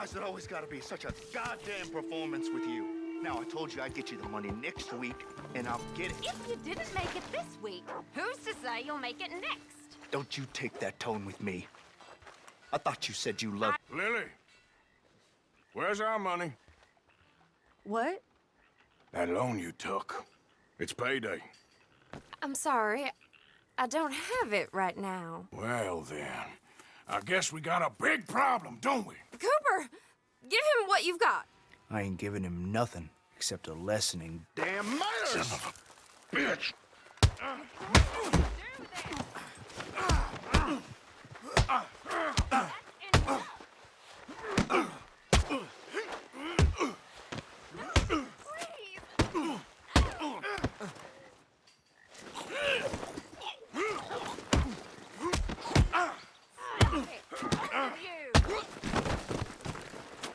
Why's it always gotta be such a goddamn performance with you? Now, I told you I'd get you the money next week, and I'll get it. If you didn't make it this week, who's to say you'll make it next? Don't you take that tone with me. I thought you said you loved... Lily, where's our money? What? That loan you took. It's payday. I'm sorry. I don't have it right now. Well, then. I guess we got a big problem, don't we? Cooper, give him what you've got. I ain't giving him nothing except a lesson in damn Son manners! of a bitch!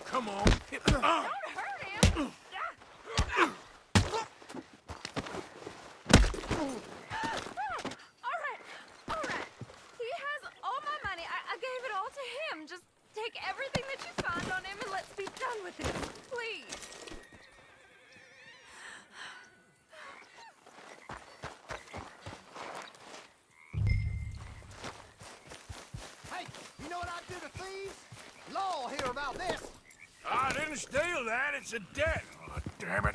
Come on. Don't hurt him. All right. He has all my money. I gave it all to him. Just take everything that you find on him and let's be done with it. Please. Hey, you know what I do to thieves? Law hear about this. I didn't steal that. It's a debt. Oh, damn it.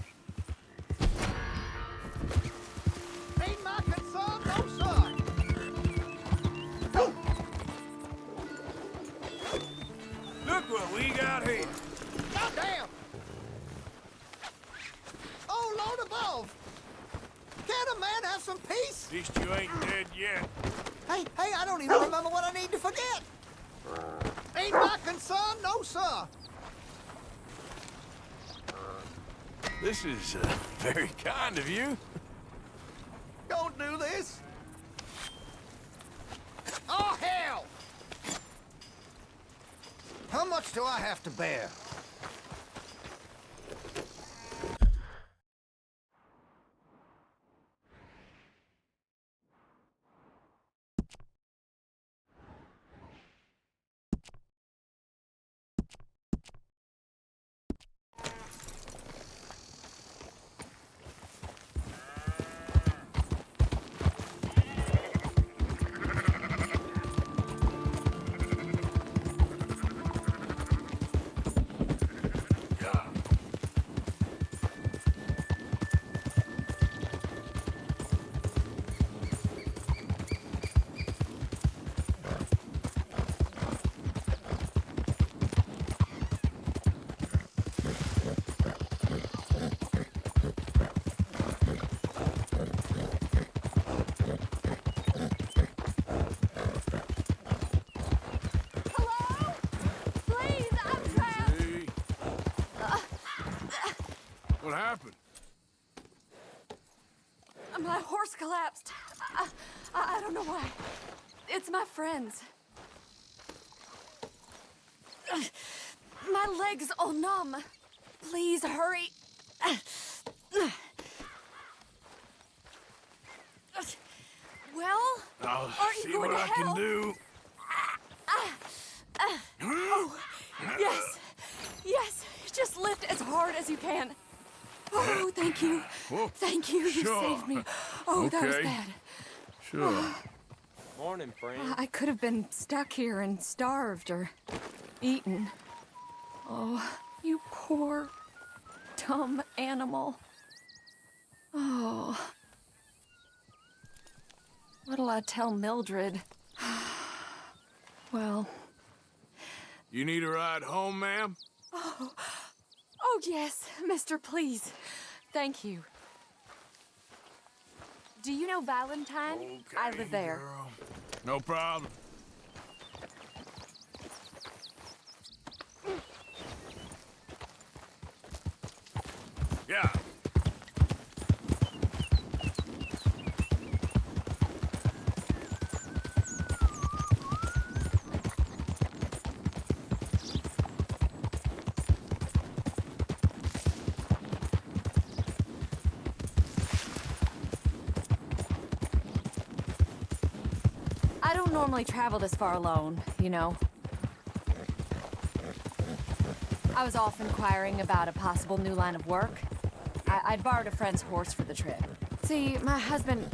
Ain't my concern, no sir. Look what we got here. Goddamn! Oh, Lord above! Can't a man have some peace? At least you ain't dead yet. Hey, I don't even remember what I need to forget. Ain't my concern, no sir. This is very kind of you. Don't do this. Oh, hell! How much do I have to bear? Hello? Please, I'm trapped. See? What happened? My horse collapsed. I don't know why. It's my friends. My legs all numb. Please hurry. Well, I'll are you see going what to I hell? can do. Oh, yes. Just lift as hard as you can. Oh, thank you. Whoa. Thank you. You Sure. saved me. Oh, that was Okay. bad. Sure. Morning, friend. I could have been stuck here and starved or eaten. Oh, you poor, dumb animal. Oh. What'll I tell Mildred? Well. You need a ride home, ma'am? Oh, yes, mister, please. Thank you. Do you know Valentine? Okay, I live there. girl. No problem. Yeah. I don't normally travel this far alone, you know. I was off inquiring about a possible new line of work. I'd borrowed a friend's horse for the trip. See, my husband...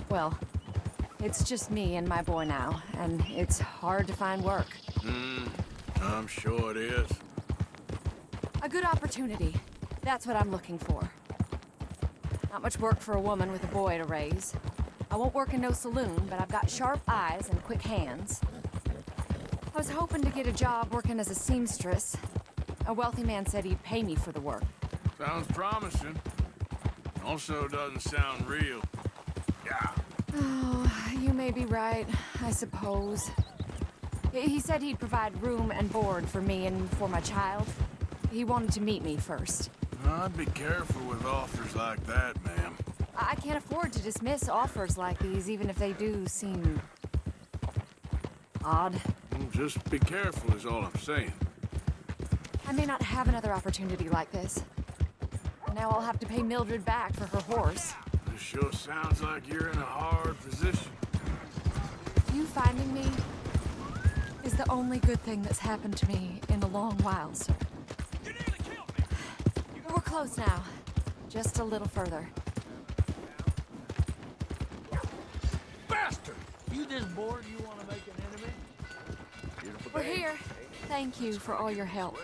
Well, it's just me and my boy now, and it's hard to find work. I'm sure it is. A good opportunity. That's what I'm looking for. Not much work for a woman with a boy to raise. I won't work in no saloon, but I've got sharp eyes and quick hands. I was hoping to get a job working as a seamstress. A wealthy man said he'd pay me for the work. Sounds promising. Also doesn't sound real. Yeah. Oh, you may be right, I suppose. He said he'd provide room and board for me and for my child. He wanted to meet me first. I'd be careful with offers like that, ma'am. I can't afford to dismiss offers like these, even if they do seem... odd. Just be careful is all I'm saying. I may not have another opportunity like this. Now I'll have to pay Mildred back for her horse. This sure sounds like you're in a hard position. You finding me is the only good thing that's happened to me in a long while, sir. You nearly killed me! We're close now. Just a little further. Bastard! You this bored you want to make an enemy? We're here. Thank you for all your help.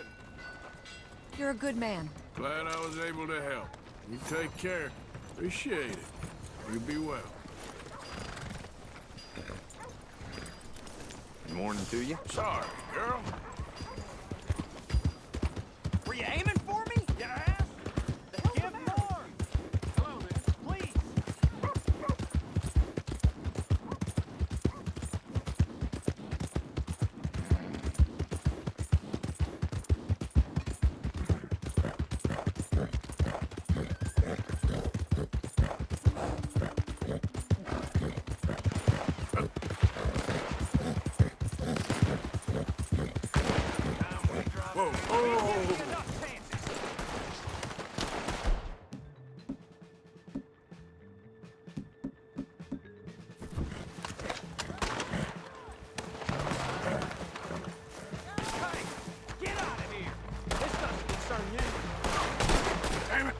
You're a good man. Glad I was able to help. You take care. Appreciate it. You be well. Good morning to you. Sorry, girl. Were you aiming for me, you ass? Give more! Hello there. Please! Whoa, oh! Get out of here! This doesn't concern you. Damn it!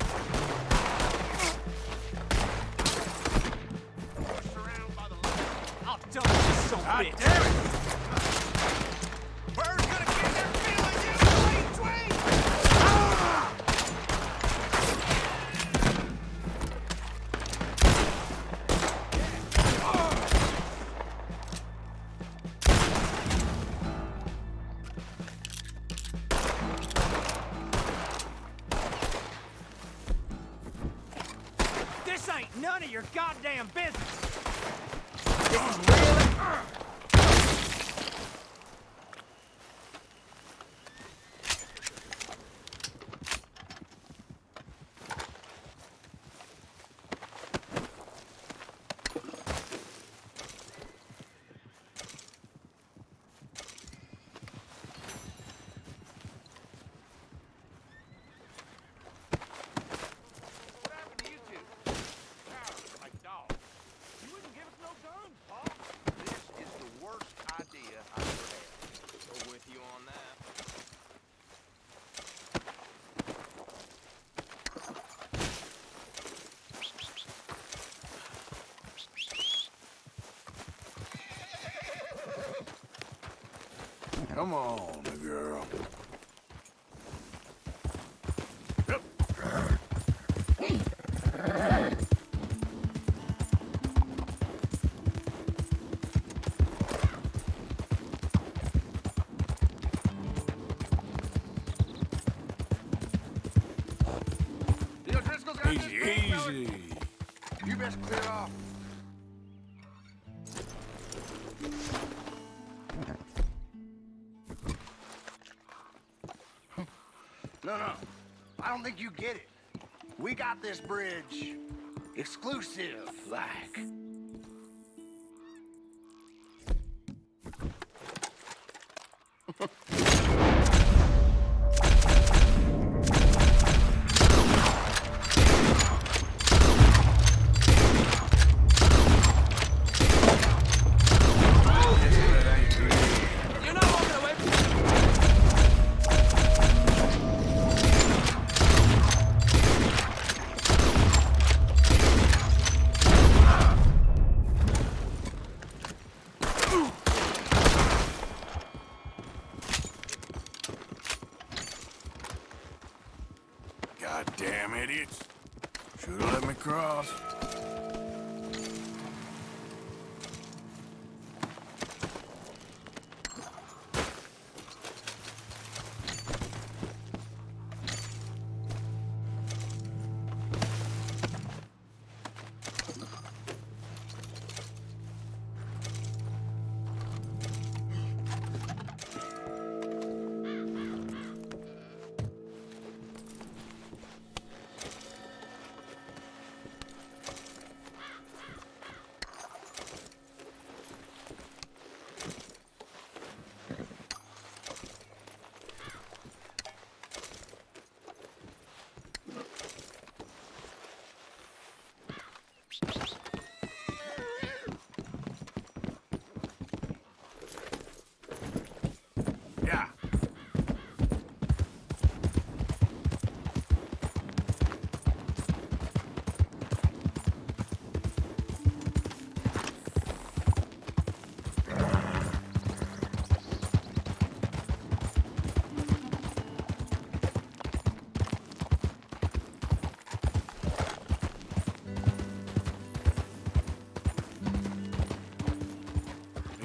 I'll dump this son of a God bitch. damn it! Bird's gonna get their feelings in the twing! This ain't none of your goddamn business. Come on, girl. Yep. The O Driscols got this Easy, thing, fella. easy. You best clear off. No. I don't think you get it. We got this bridge exclusive, like. You're not walking away from across. Yeah.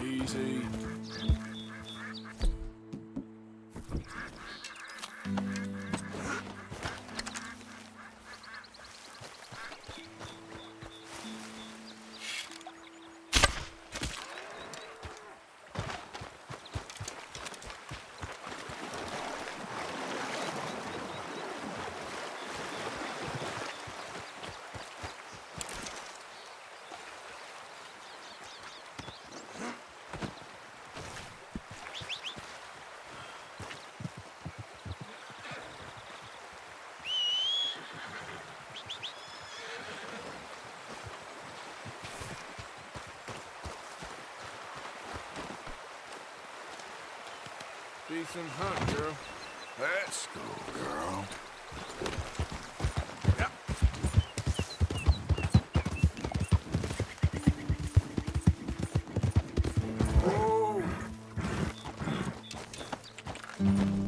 Easy. Decent hunt, girl. Let's go, girl. Yep. Whoa.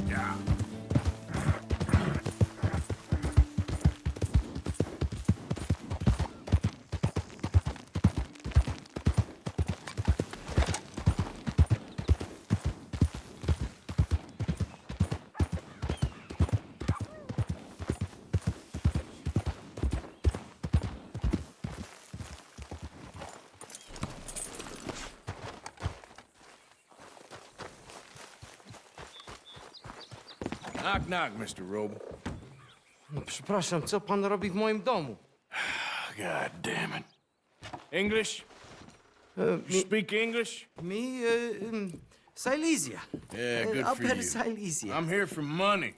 Yeah. Knock, knock, Mr. Roble. Przepraszam, co pan robi w moim domu? God damn it. English? Uh, You speak English? Silesia. Yeah, good for Upper you. Silesia. I'm here for money.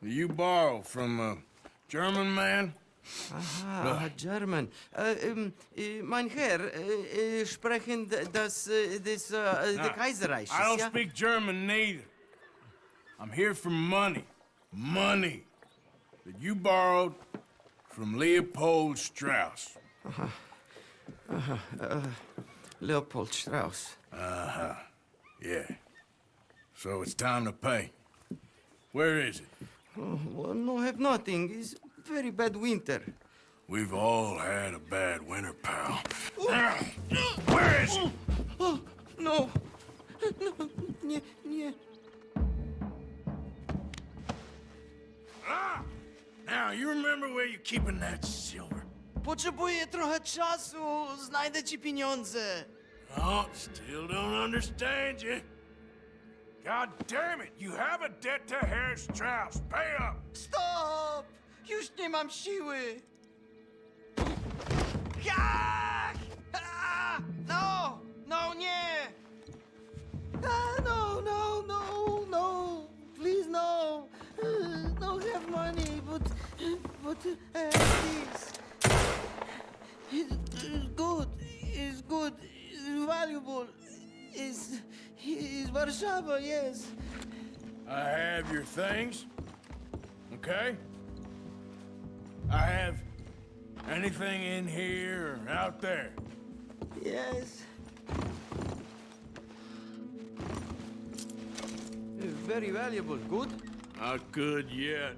You borrow from a German man? Aha, German. Mein Herr, sprechen the Kaiserreich. I don't ja? speak German neither. I'm here for money. Money that you borrowed from Leopold Strauss. Leopold Strauss. Uh-huh. Yeah. So it's time to pay. Where is it? Oh, well, no, have nothing. It's very bad winter. We've all had a bad winter, pal. Where is it? Oh, no. No, nie. Ah! Now, you remember where you're keeping that silver? Potrzebuję trochę czasu. Znajdę ci pieniądze. Oh, still don't understand you. God damn it, you have a debt to Herr Strauss. Pay up! Stop! Już nie mam siły. Jak? No, nie! No. Please, no. No have money, but please. It's good. It's valuable. It's Warszawa, yes. I have your things, okay? I have anything in here or out there. Yes. Very valuable. Good? Not good yet.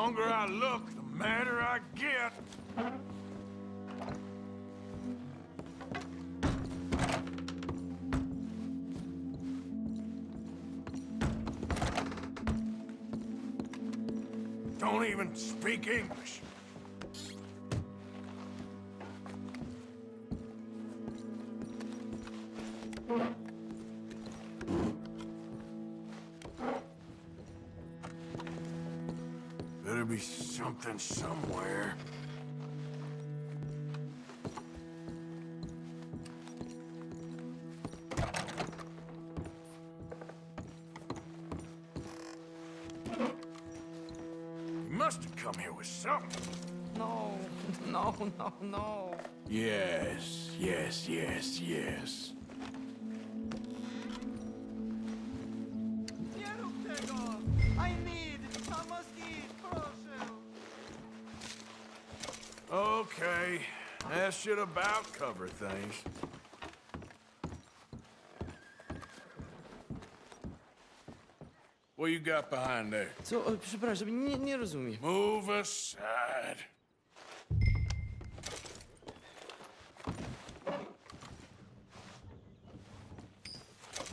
longer I look, the madder I get. Don't even speak English. Better be something somewhere. You must have come here with something. No, no, no, no. Yes, yes, yes, yes. Nie rób tego! I must eat, proszę! Okay, that should about cover things. What you got behind there? Co? Przepraszam, nie rozumiem. Move aside.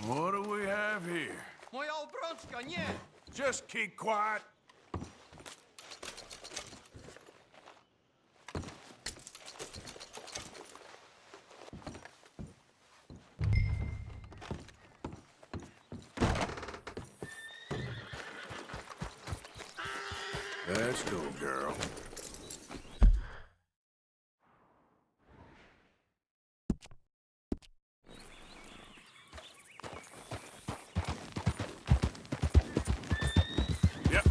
What do we have here? Moja obrączka, nie! Just keep quiet. Let's go, girl. Yep.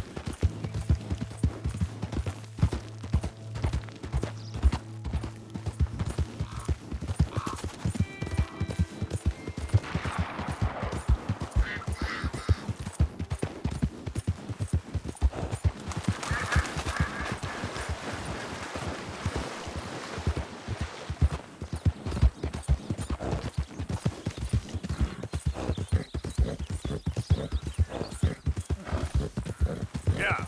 Yeah.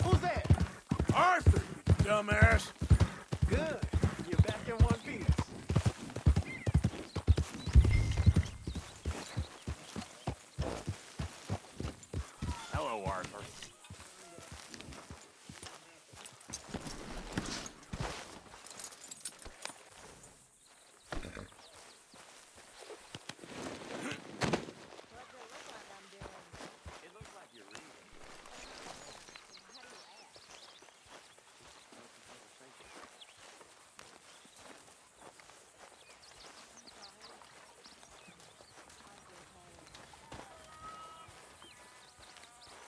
Who's there? Arthur, you dumbass. Good. You're back in one piece. Hello, Arthur.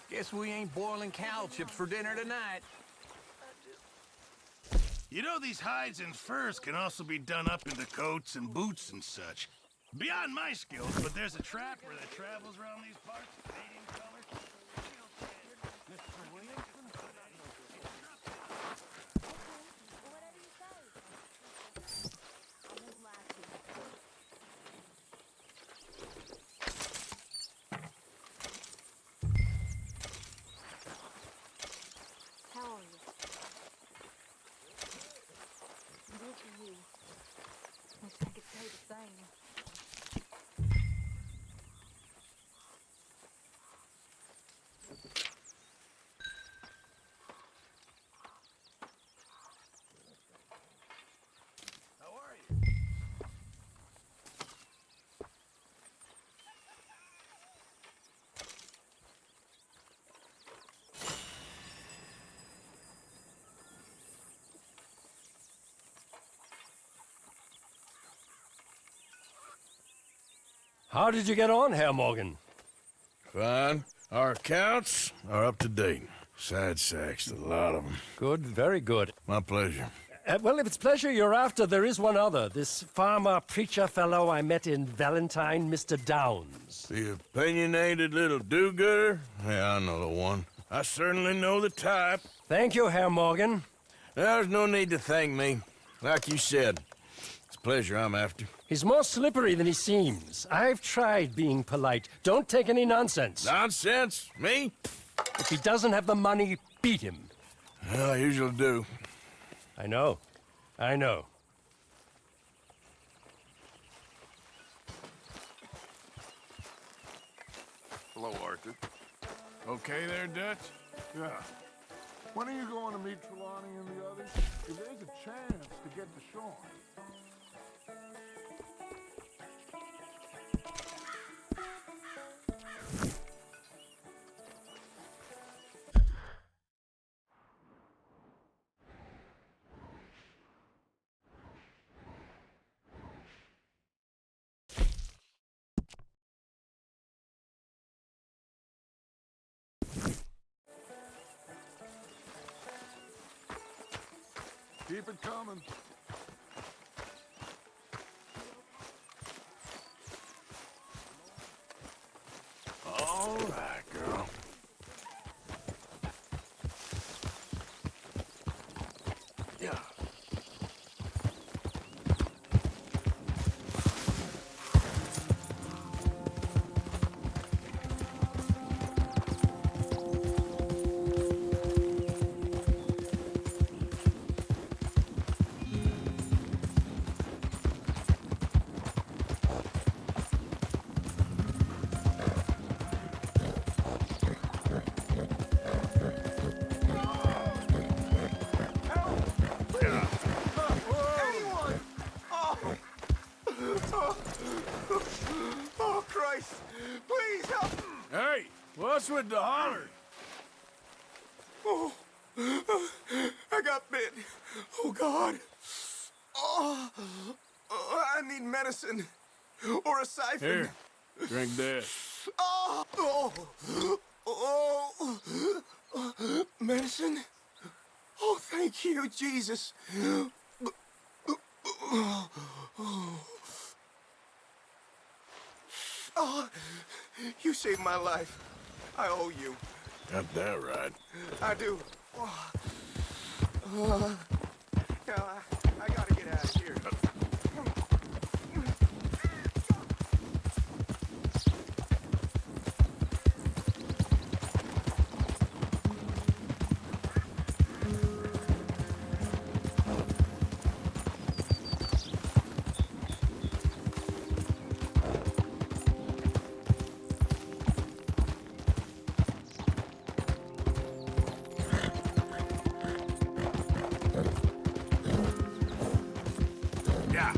Guess we ain't boiling cow chips for dinner tonight. You know, these hides and furs can also be done up into coats and boots and such. Beyond my skills, but there's a trapper that travels around these parts, painting colors. How are you? Good for you. Wish I could say the same. How are you? How did you get on, Herr Morgan? Fine. Our accounts are up to date. Sad sacks, a lot of them. Good, very good. My pleasure. Well, if it's pleasure you're after, there is one other. This farmer preacher fellow I met in Valentine, Mr. Downes. The opinionated little do-gooder? Yeah, I know the one. I certainly know the type. Thank you, Herr Morgan. There's no need to thank me. Like you said, it's pleasure I'm after. He's more slippery than he seems. I've tried being polite. Don't take any nonsense. Nonsense? Me? If he doesn't have the money, beat him. Well, I usually do. I know. I know. Hello, Arthur. Okay there, Dutch? Yeah. When are you going to meet Trelawney and the others? If there's a chance to get to Shaun. Keep it coming. All right, girl. Yeah. Oh, Christ! Please help! Hey, what's with the holler? Oh, I got bit. Oh, God. Oh, I need medicine. Or a siphon. Here, drink this. Oh, medicine? Oh, thank you, Jesus. Oh, you saved my life. I owe you. Got that right. I do. Yeah, I gotta get out of here. Yeah.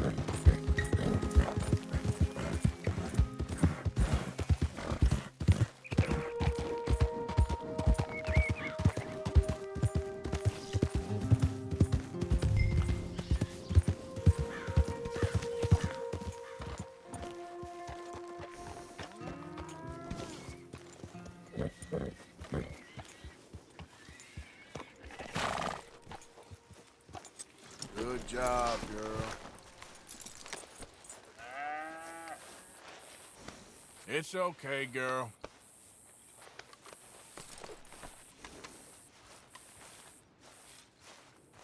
Good job, girl. It's okay, girl.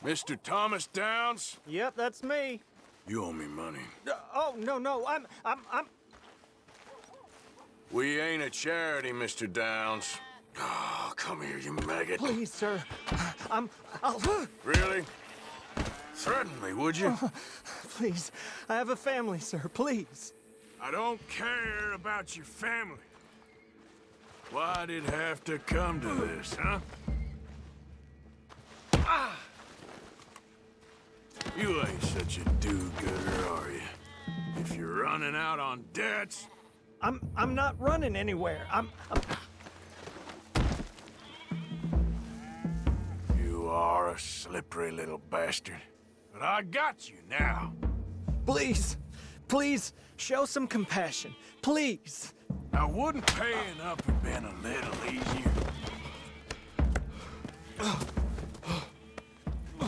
Mr. Thomas Downes, Yep, that's me. you owe me money. Oh, no, I'm... We ain't a charity, Mr. Downes. Oh, come here, you maggot. Please, sir. I'll... Really? Threaten me, would you? Please, I have a family, sir, please. I don't care about your family. Why'd it have to come to this, huh? Ah! You ain't such a do-gooder, are you? If you're running out on debts... I'm not running anywhere. You are a slippery little bastard. But I got you now. Please, show some compassion. Please. Now, wouldn't paying up have been a little easier?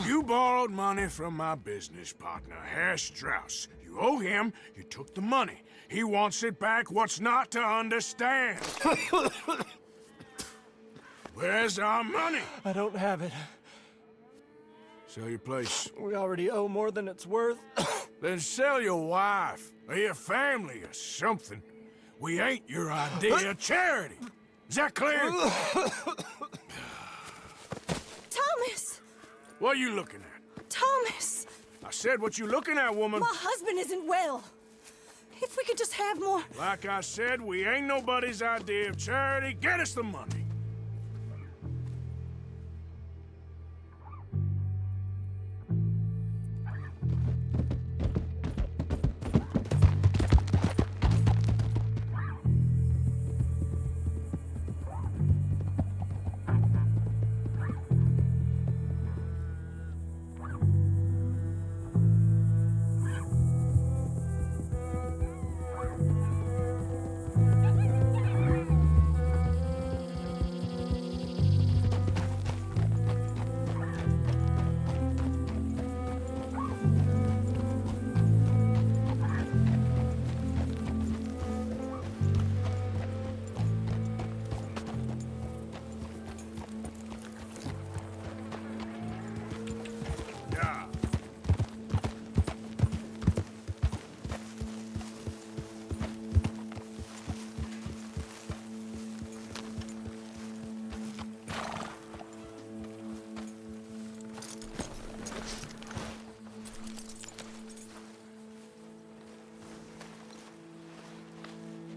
You borrowed money from my business partner, Herr Strauss. You owe him, you took the money. He wants it back, what's not to understand? Where's our money? I don't have it. Sell your place. We already owe more than it's worth. Then sell your wife, or your family, or something. We ain't your idea of charity. Is that clear? Thomas! What are you looking at? Thomas! I said what you looking at, woman. My husband isn't well. If we could just have more... Like I said, we ain't nobody's idea of charity. Get us the money.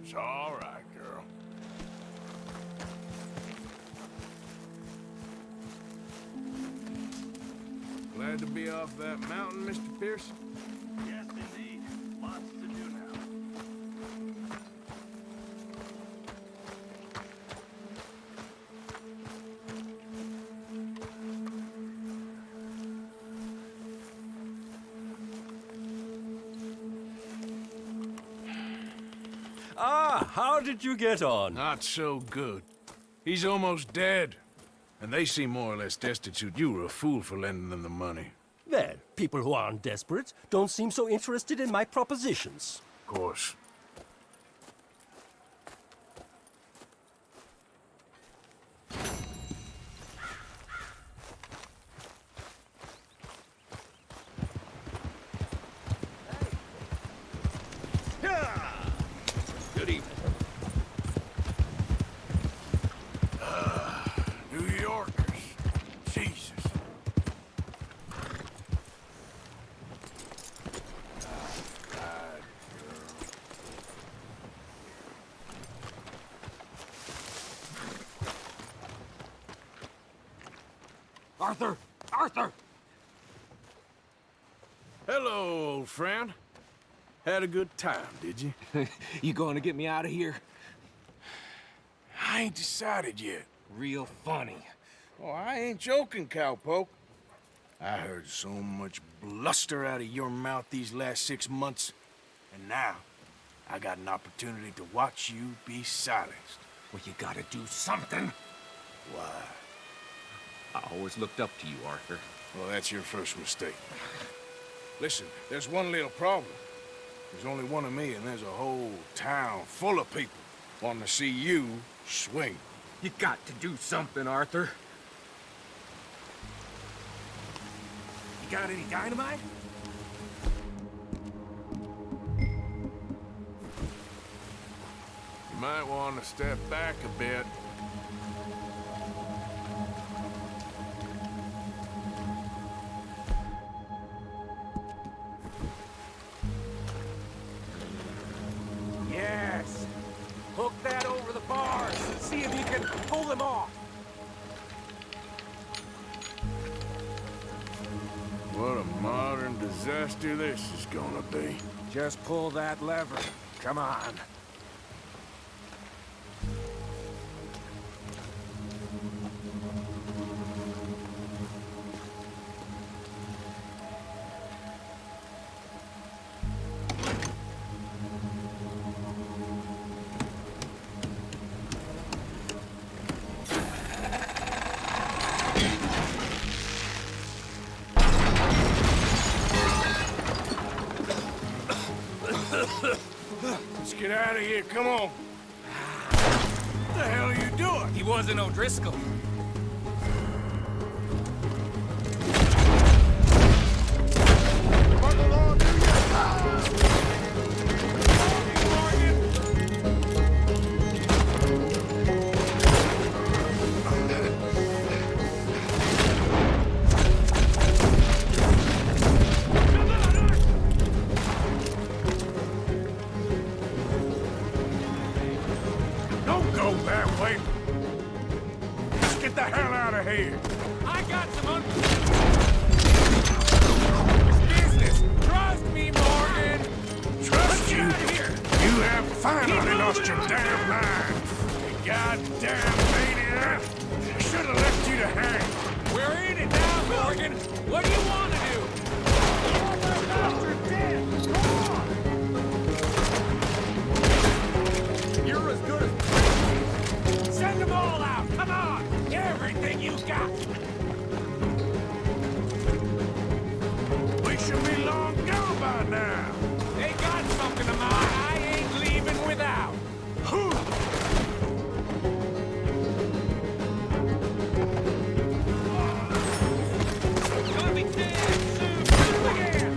It's all right, girl. Glad to be off that mountain, Mr. Pearson? Yes, indeed. Lots to do now. Ah, how did you get on? Not so good. He's almost dead. And they seem more or less destitute. You were a fool for lending them the money. Well, people who aren't desperate don't seem so interested in my propositions. Of course. Good evening. New Yorkers. Jesus. Arthur! Arthur! Hello, old friend. Had a good time, did you? You going to get me out of here? I ain't decided yet. Real funny. Oh, I ain't joking, cowpoke. I heard so much bluster out of your mouth these last 6 months. And now, I got an opportunity to watch you be silenced. Well, you gotta do something. Why? I always looked up to you, Arthur. Well, that's your first mistake. Listen, there's one little problem. There's only one of me, and there's a whole town full of people wanting to see you swing. You got to do something, Arthur. You got any dynamite? You might want to step back a bit. Yes. Hook that over the bars. See if you can pull them off. What a modern disaster this is gonna be. Just pull that lever. Come on. Let's get out of here, come on. What the hell are you doing? He wasn't O Driscoll. What the law do you? Don't go that way. Let's get the hell out of here. I got some business. Trust me, Morgan. Trust you? You have finally lost your damn mind. You goddamn maniac. I should have left you to hang. We're in it now, Morgan. What do you want to do? You're as good as... Send them all out! Come on! Everything you got! We should be long gone by now. They got something of mine I ain't leaving without. Gonna be dead soon! Again!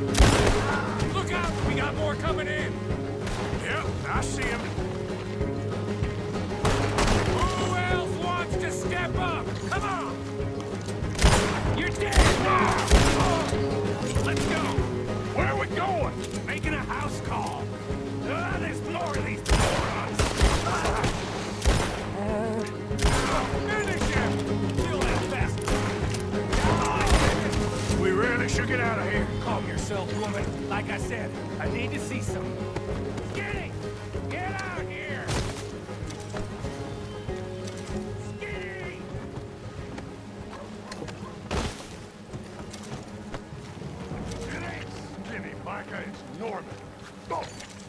Look out! We got more coming in! Yep, I see him. Who else wants to step up? Come on! You're dead now! Let's go! Where are we going? Making a house call. There's more of these morons! Finish him! Kill that bastard! We really should get out of here. Calm yourself, woman. Like I said, I need to see some. Skinny! Get out here! Skinny! It ain't Skinny, Micah. It's Norman. Go!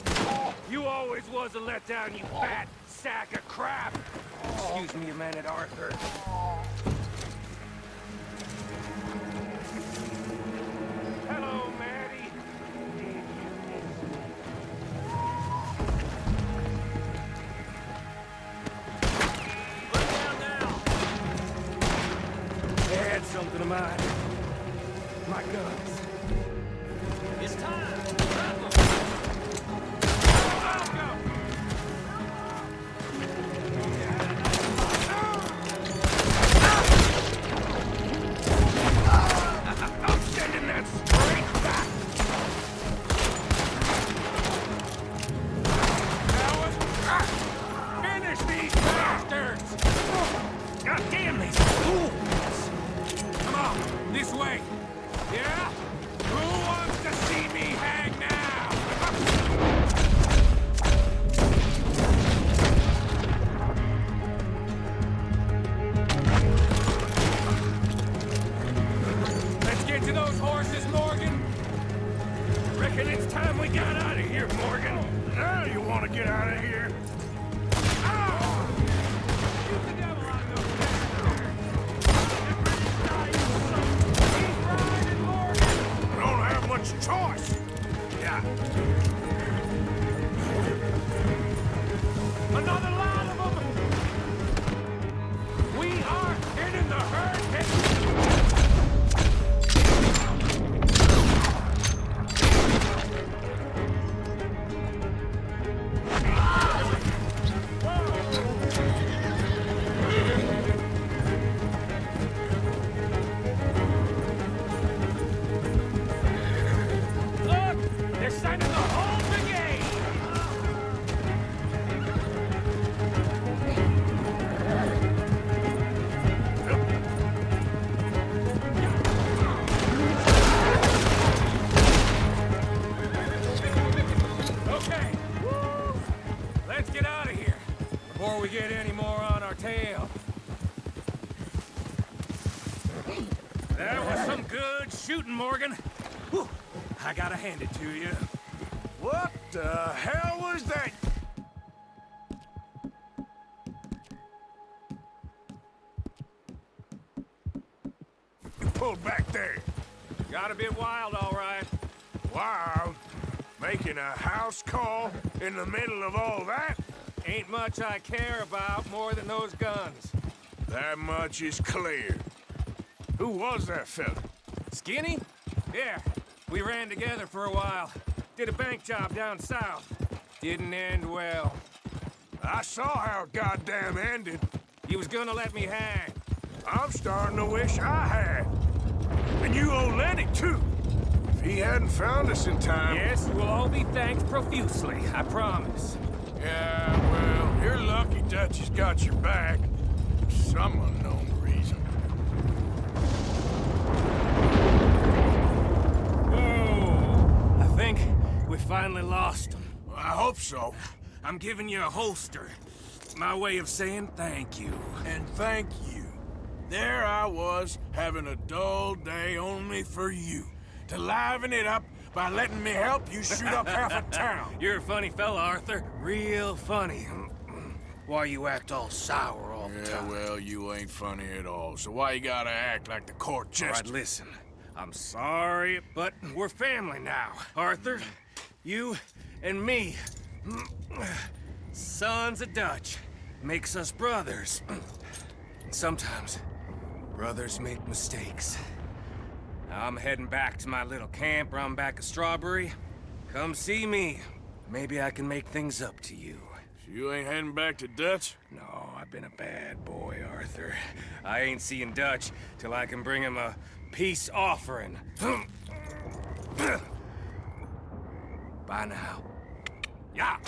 Oh. You always was a letdown, you fat sack of crap! Excuse me a minute, Arthur. Hello, Maddie. Look down now. They had something of mine. My guns. It's time. Grab 'em. Let's go. I'm sending that straight back. Finish these bastards! God damn these fools! Come on, this way. Yeah? Who wants to see me hang now? Let's get to those horses, Morgan. Reckon it's time we got out of here, Morgan. Now you want to get out of here? Ah! Shoot the devil out of those bastards. Keep riding, Morgan. We don't have much choice. Yeah. Another lot of them. We are hitting the herd. Look! They're sending the whole brigade! Okay. Woo! Let's get out of here before we get any more on our tail. That was some good shooting, Morgan. Whew. I gotta hand it to you. What the hell was that? You pulled back there. Got a bit wild, all right. Wild? Making a house call in the middle of all that? Ain't much I care about more than those guns. That much is clear. Who was that fella? Skinny? Yeah. We ran together for a while. Did a bank job down south. Didn't end well. I saw how it goddamn ended. He was gonna let me hang. I'm starting to wish I had. And you owe Lenny, too. If he hadn't found us in time... Yes, you will all be thanked profusely, I promise. Yeah, well, you're lucky Dutch has got your back. For some unknown reason. Oh, I think we finally lost him. Well, I hope so. I'm giving you a holster. My way of saying thank you. And thank you. There I was, having a dull day only for you. To liven it up by letting me help you shoot up half a town. You're a funny fella, Arthur. Real funny. Why you act all sour all the time? Yeah, well, you ain't funny at all, so why you gotta act like the court jester? All right, listen. I'm sorry, but we're family now, Arthur. You and me. Sons of Dutch. Makes us brothers. Sometimes, brothers make mistakes. I'm heading back to my little camp around back of Strawberry. Come see me. Maybe I can make things up to you. So you ain't heading back to Dutch? No, I've been a bad boy, Arthur. I ain't seeing Dutch till I can bring him a peace offering. Bye now. Yeah.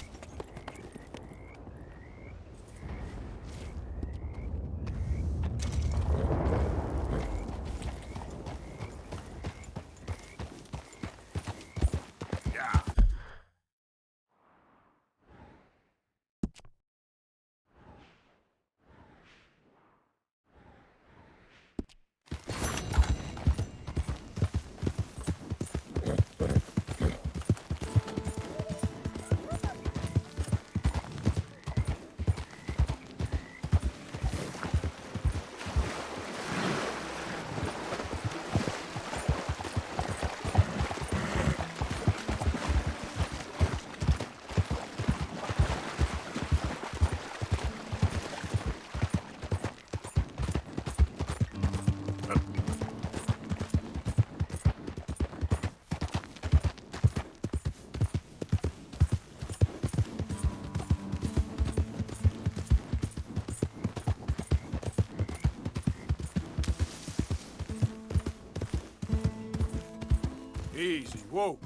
Easy, whoa.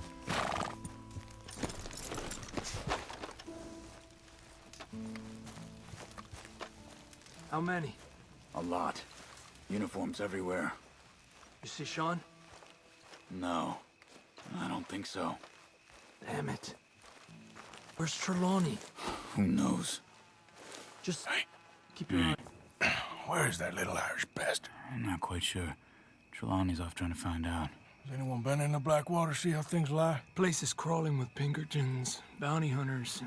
How many? A lot. Uniforms everywhere. You see Shaun? No, I don't think so. Damn it. Where's Trelawney? Who knows? Just keep your eye. Where is that little Irish bastard? I'm not quite sure. Trelawney's off trying to find out. Has anyone been in the Blackwater, see how things lie? Place is crawling with Pinkertons, bounty hunters,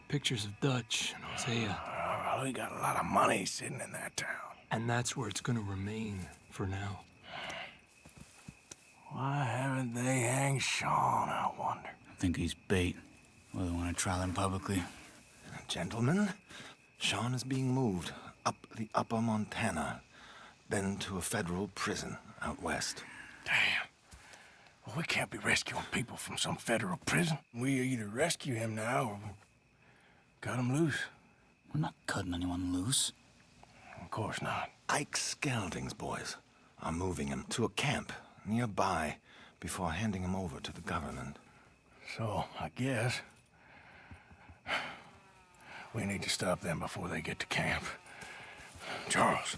pictures of Dutch and Hosea. Well, we got a lot of money sitting in that town. And that's where it's gonna remain for now. Why haven't they hanged Shaun, I wonder? I think he's bait. Well, they want to trial him publicly. Gentlemen, Shaun is being moved up the upper Montana, then to a federal prison out west. Damn. Well, we can't be rescuing people from some federal prison. We either rescue him now or cut him loose. We're not cutting anyone loose. Of course not. Ike Skelding's boys are moving him to a camp nearby before handing him over to the government. So, I guess we need to stop them before they get to camp. Charles,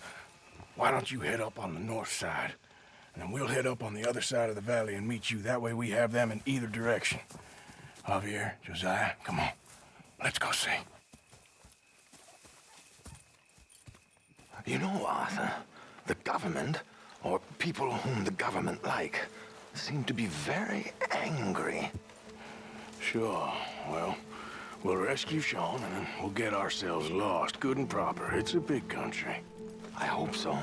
why don't you head up on the north side? And then we'll head up on the other side of the valley and meet you. That way we have them in either direction. Javier, Josiah, come on. Let's go see. You know, Arthur, the government, or people whom the government like, seem to be very angry. Sure. Well, we'll rescue Shaun and then we'll get ourselves lost, good and proper. It's a big country. I hope so.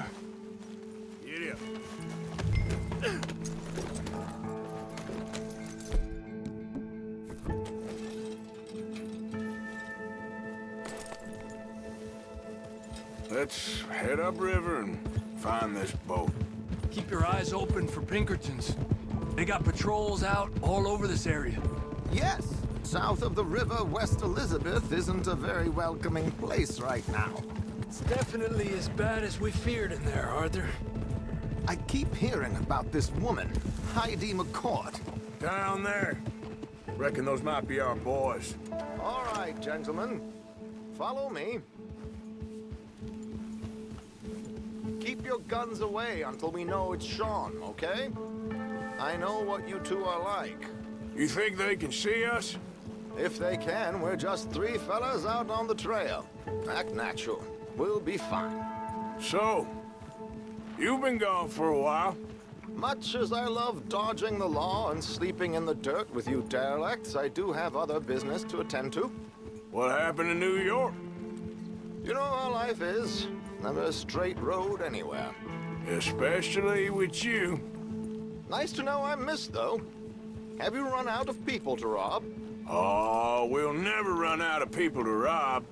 Get up. Let's head upriver and find this boat. Keep your eyes open for Pinkertons. They got patrols out all over this area. Yes. South of the river, West Elizabeth isn't a very welcoming place right now. It's definitely as bad as we feared in there, Arthur. I keep hearing about this woman, Heidi McCourt. Down there. Reckon those might be our boys. All right, gentlemen. Follow me. Keep your guns away until we know it's Shaun, okay? I know what you two are like. You think they can see us? If they can, we're just three fellas out on the trail. Act natural. We'll be fine. So, you've been gone for a while. Much as I love dodging the law and sleeping in the dirt with you derelicts, I do have other business to attend to. What happened in New York? You know how life is. Never a straight road anywhere. Especially with you. Nice to know I'm missed, though. Have you run out of people to rob? Oh, we'll never run out of people to rob.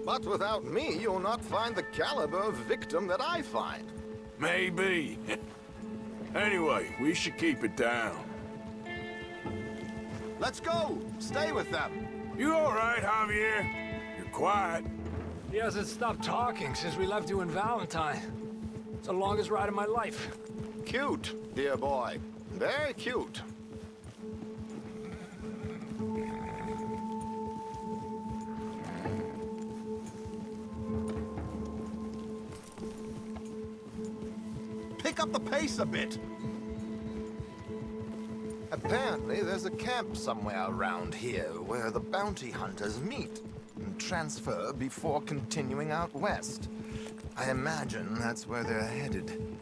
But without me, you'll not find the caliber of victim that I find. Maybe. Anyway, we should keep it down. Let's go! Stay with them! You all right, Javier? You're quiet. He hasn't stopped talking since we left you in Valentine. It's the longest ride of my life. Cute, dear boy. Very cute. Pick up the pace a bit. Apparently, there's a camp somewhere around here where the bounty hunters meet and transfer before continuing out west. I imagine that's where they're headed.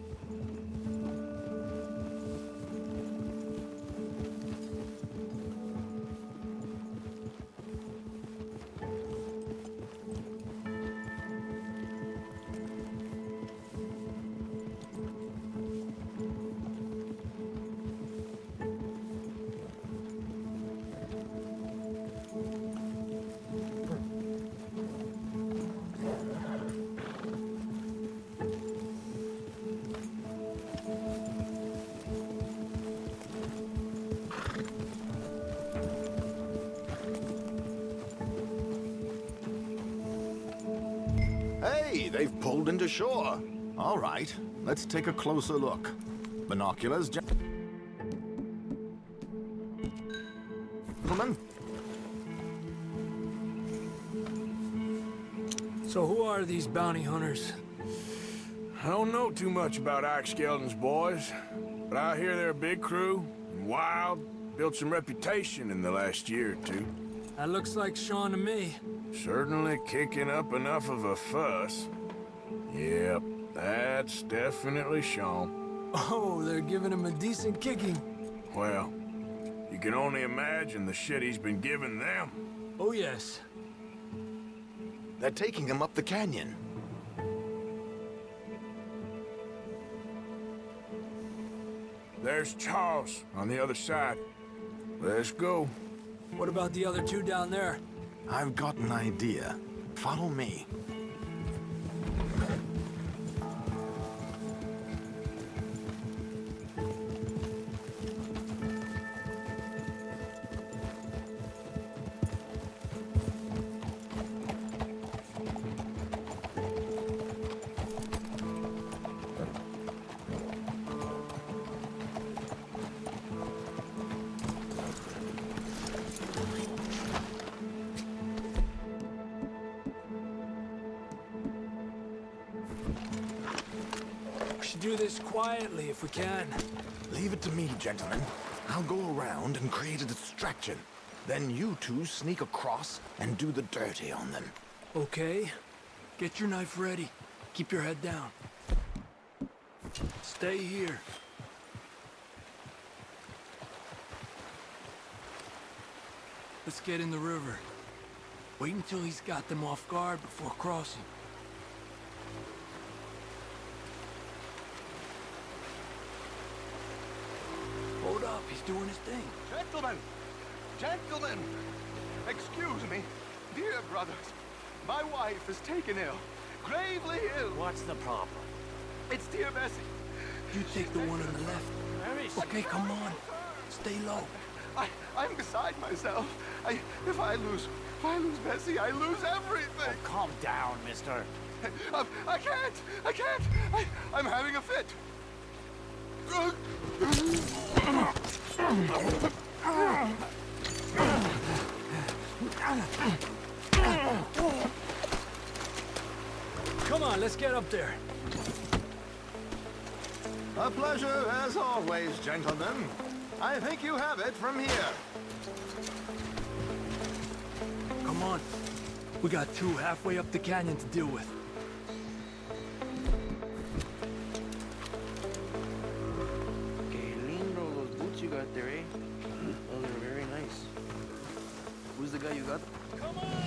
Hey, they've pulled into shore. All right, let's take a closer look. Binoculars, gentlemen. So who are these bounty hunters? I don't know too much about Ike Skeldon's boys, but I hear they're a big crew, and wild, built some reputation in the last year or two. That looks like Shaun to me. Certainly kicking up enough of a fuss. Yep, that's definitely Shaun. Oh, they're giving him a decent kicking. Well, you can only imagine the shit he's been giving them. Oh, yes. They're taking him up the canyon. There's Charles on the other side. Let's go. What about the other two down there? I've got an idea. Follow me. We should do this quietly if we can. Leave it to me, gentlemen. I'll go around and create a distraction. Then you two sneak across and do the dirty on them. Okay. Get your knife ready. Keep your head down. Stay here. Let's get in the river. Wait until he's got them off guard before crossing. Hold up, he's doing his thing. Gentlemen! Gentlemen! Excuse me. Dear brothers, my wife is taken ill. Gravely ill. What's the problem? It's dear Bessie. You take the one on the left. Okay, come on. Stay low. I'm beside myself. If I lose Bessie, I lose everything. Oh, calm down, mister. I can't. I'm having a fit. Come on, let's get up there. A pleasure, as always, gentlemen. I think you have it from here. Come on. We got two halfway up the canyon to deal with. Que lindo those boots you got there, eh? Those are very nice. Who's the guy you got? Come on!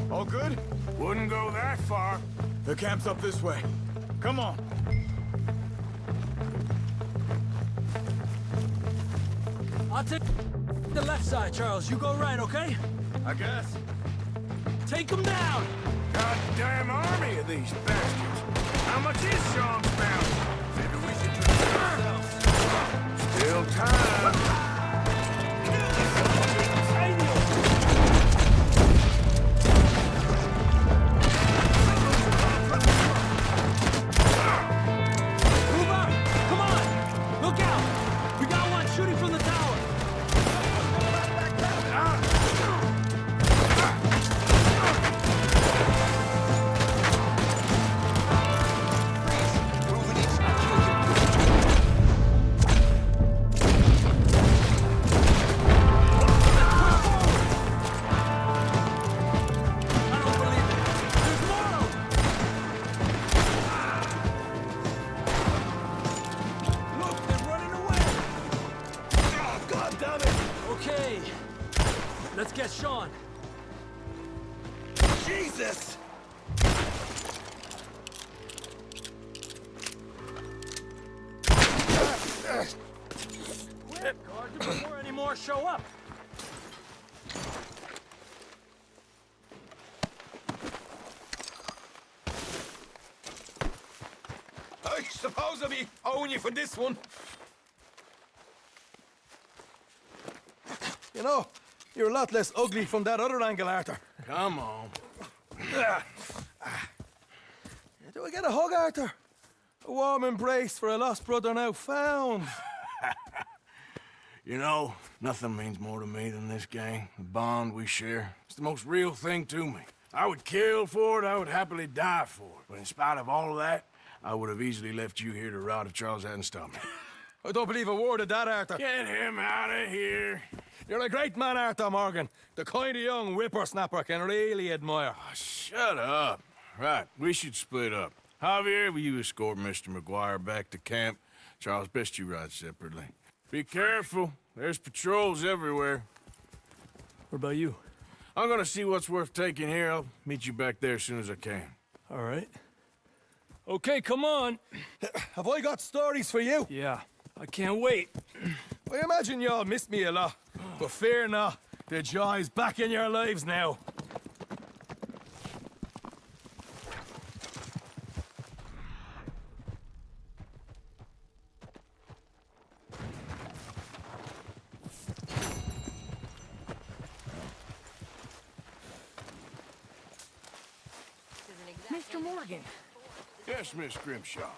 All good? Wouldn't go that far. The camp's up this way. Come on. I'll take the left side, Charles. You go right, okay? I guess. Take them down! Goddamn army of these bastards. How much is Shaun's bounty? Maybe we should do it ourselves. Still time. Let's get Shaun. Jesus! Quick, guard you before any more show up. I suppose I'll be owing you for this one. You know, you're a lot less ugly from that other angle, Arthur. Come on. Do I get a hug, Arthur? A warm embrace for a lost brother now found. You know, nothing means more to me than this gang, the bond we share. It's the most real thing to me. I would kill for it, I would happily die for it. But in spite of all of that, I would have easily left you here to rot if Charles hadn't stopped me. I don't believe a word of that, Arthur. Get him out of here. You're a great man, Arthur Morgan. The kind of young whippersnapper can really admire. Oh, shut up. Right, we should split up. Javier, will you escort Mr. McGuire back to camp? Charles, best you ride separately. Be careful. There's patrols everywhere. What about you? I'm gonna see what's worth taking here. I'll meet you back there as soon as I can. All right. Okay, come on. Have I got stories for you? Yeah, I can't wait. I imagine y'all missed me a lot, but fear not, the joy's back in your lives now. Mr. Morgan, Yes, Miss Grimshaw.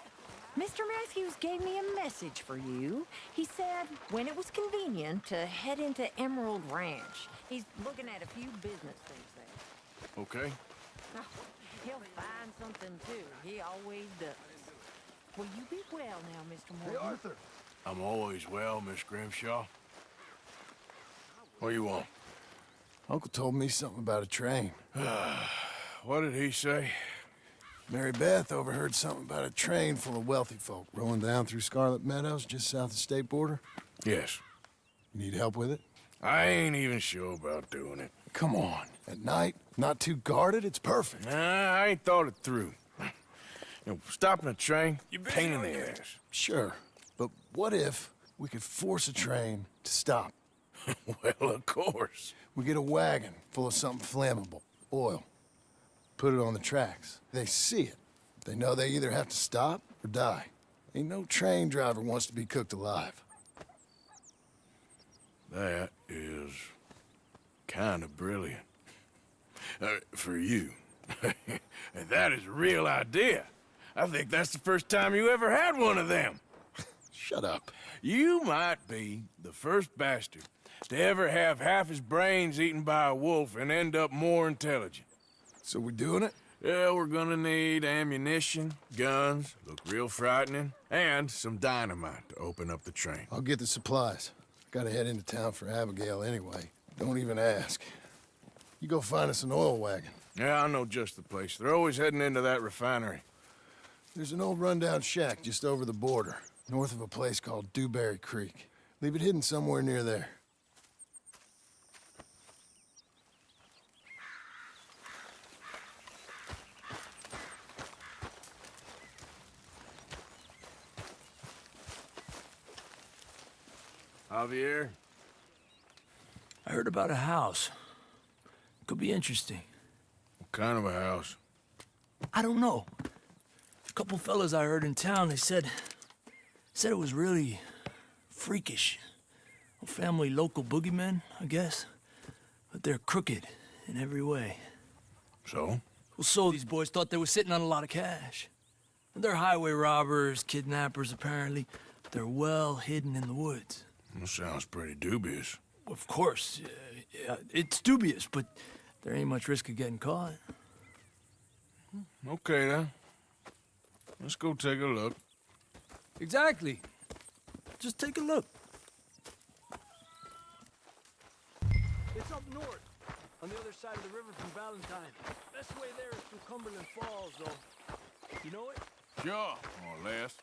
Mr. Matthews gave me a message for you. He said when it was convenient to head into Emerald Ranch. He's looking at a few business things there. Okay. Oh, he'll find something too. He always does. Will you be well now, Mr. Morgan? Hey, Arthur. I'm always well, Miss Grimshaw. What do you want? Uncle told me something about a train. What did he say? Mary Beth overheard something about a train full of wealthy folk rolling down through Scarlet Meadows just south of the state border. Yes. You need help with it? I ain't even sure about doing it. Come on. At night, not too guarded, it's perfect. Nah, I ain't thought it through. You know, stopping a train, pain in the ass. Sure, but what if we could force a train to stop? Well, of course. We get a wagon full of something flammable, oil. Put it on the tracks. They see it. They know they either have to stop or die. Ain't no train driver wants to be cooked alive. That is kind of brilliant. For you. And that is a real idea. I think that's the first time you ever had one of them. Shut up. You might be the first bastard to ever have half his brains eaten by a wolf and end up more intelligent. So we doing it? Yeah, we're gonna need ammunition, guns, look real frightening, and some dynamite to open up the train. I'll get the supplies. Gotta head into town for Abigail anyway. Don't even ask. You go find us an oil wagon. Yeah, I know just the place. They're always heading into that refinery. There's an old rundown shack just over the border, north of a place called Dewberry Creek. Leave it hidden somewhere near there. Javier? I heard about a house. Could be interesting. What kind of a house? I don't know. A couple fellas I heard in town, they said it was really freakish. A family local boogeymen, I guess. But they're crooked in every way. So? Well, so these boys thought they were sitting on a lot of cash. They're highway robbers, kidnappers, apparently. But they're well hidden in the woods. That sounds pretty dubious. Of course. Yeah, it's dubious, but there ain't much risk of getting caught. Okay, then. Let's go take a look. Exactly. Just take a look. It's up north, on the other side of the river from Valentine. Best way there is through Cumberland Falls, though. You know it? Sure, more or less.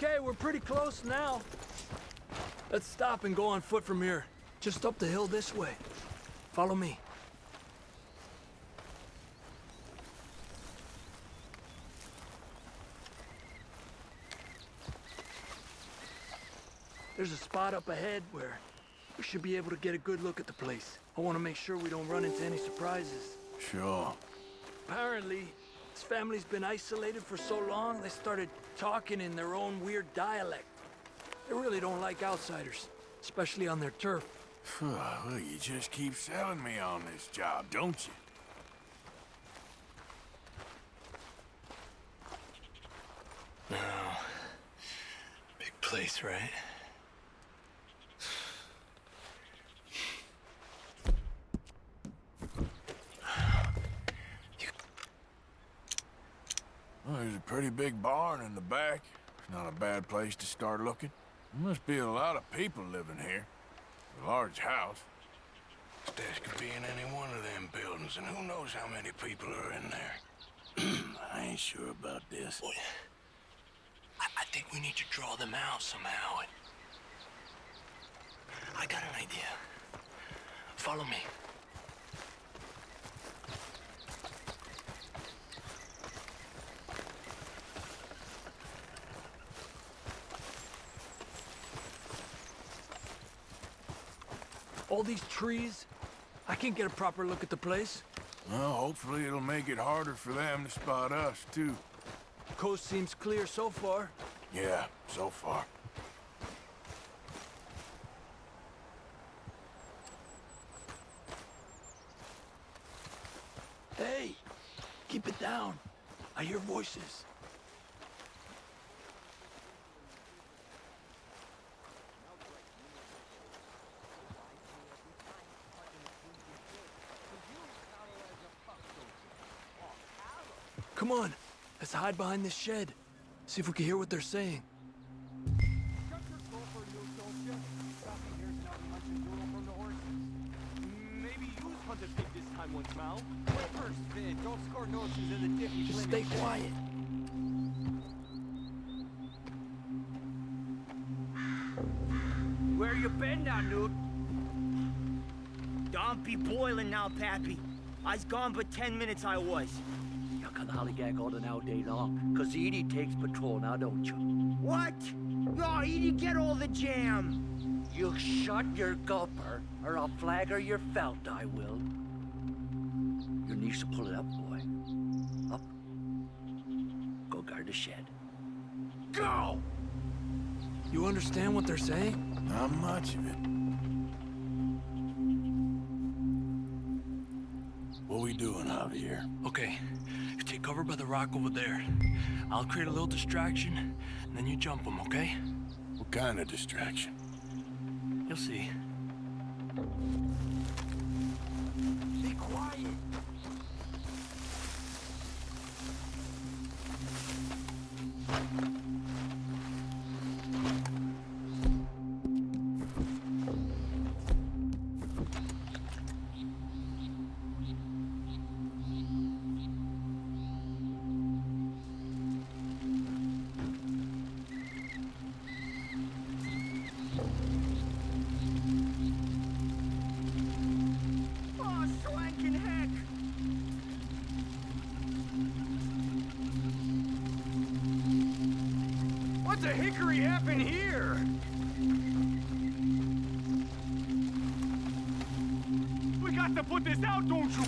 Okay, we're pretty close now. Let's stop and go on foot from here. Just up the hill this way. Follow me. There's a spot up ahead where we should be able to get a good look at the place. I want to make sure we don't run into any surprises. Sure. Apparently, this family's been isolated for so long, they started talking in their own weird dialect. They really don't like outsiders, especially on their turf. Well, you just keep selling me on this job, don't you? No. Big place, right? Well, there's a pretty big barn in the back. It's not a bad place to start looking. There must be a lot of people living here. A large house. Stash could be in any one of them buildings, and who knows how many people are in there. I ain't sure about this. Boy, I think we need to draw them out somehow. I got an idea. Follow me. All these trees, I can't get a proper look at the place. Well, hopefully it'll make it harder for them to spot us, too. Coast seems clear so far. Yeah, so far. Hey, keep it down. I hear voices. Come on, let's hide behind this shed. See if we can hear what they're saying. Maybe you hunt a pig this time once, Mal. First, don't score notices in the dip. Just stay quiet. Where you been now, dude? Don't be boiling now, Pappy. I's gone but 10 minutes I was. You can hollygag all the now day long, cause Edie takes patrol now, don't you? What? No, Edie, get all the jam. You shut your gulper, or I'll flagger your felt, I will. Your niece will pull it up, boy. Up. Go guard the shed. Go! You understand what they're saying? Not much of it. What we doing out here? Okay, you take cover by the rock over there. I'll create a little distraction, and then you jump them, okay? What kind of distraction? You'll see. Be quiet. What the hickory happened here? We got to put this out, don't you?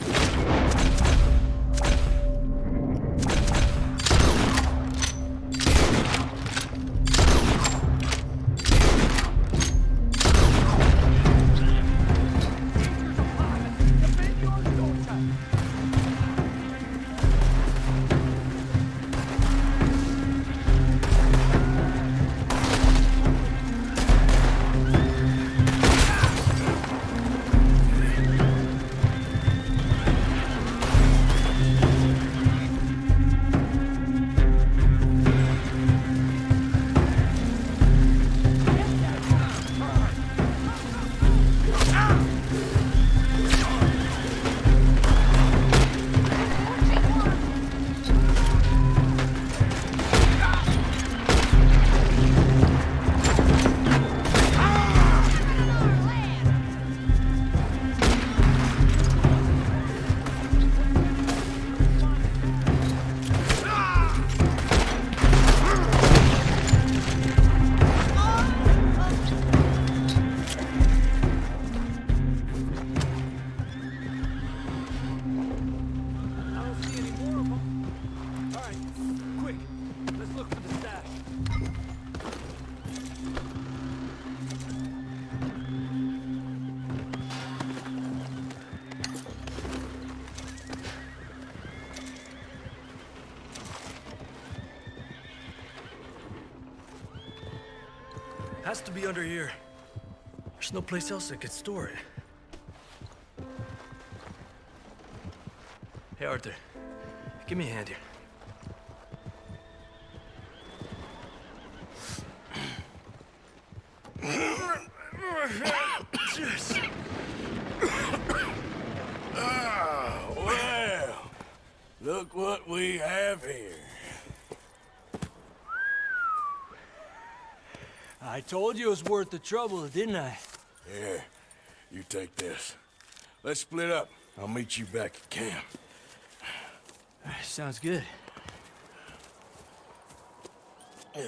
Has to be under here. There's no place else I could store it. Hey, Arthur. Give me a hand here. Oh, well, look what we have here. I told you it was worth the trouble, didn't I? Here, you take this. Let's split up. I'll meet you back at camp. Sounds good. Yeah.